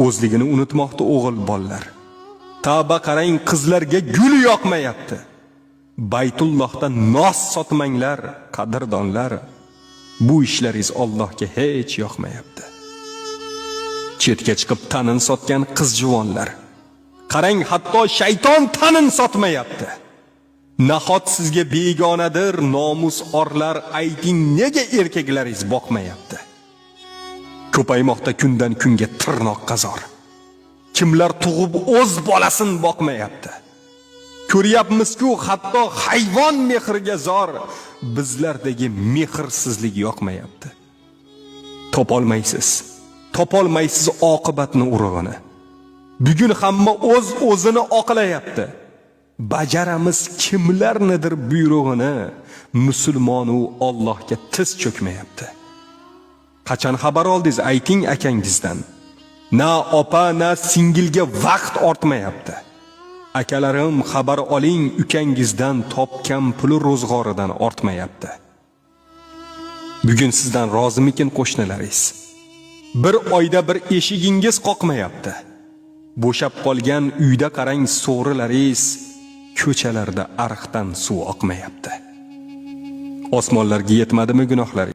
O'zligini unutmoqda o'g'il bolalar. Tavba qarang, qizlarga gul yoqmayapti. Baytullohda nos sotmanglar, qadrdonlar. Bu ishlaringiz Allohga hech yoqmayapti. Chetga chiqib tanin sotgan qiz juvonlar. Qarang, hatto shayton tanin sotmayapti. Nahot sizga begonadir nomus orlar, ayting nega erkaklaringiz boqmayapti? Ko'paymoqda kundan kunga tirnoq qazor. Kimlar tug'ib o'z bolasin boqmayapti? Ko'ryapmiz-ku, hatto hayvon mehriga zor, bizlardagi mehrsizlik yoqmayapti. Topolmaysiz oqibatni urug'ini. Bugun hamma o'zini oqlayapti. Bajaramiz kimlarnidir buyrug'ini, musulmon u Allohga tiz cho'kmayapti. Qachon xabar oldingiz, ayting akangizdan. Na opa, na singilga vaqt ortmayapti. Akalarim, xabar oling, ukangizdan topgan puli ro'zg'oridan ortmayapti. Bugun sizdan rozimikin qo'shnilaringiz? Bir oyda bir eshigingiz qoqmayapti. Bo'shab qolgan uyda qarang, so'rilaringiz, ko'chalarda ariqdan suv oqmayapti. Osmonlarga yetmadimi gunohlaringiz?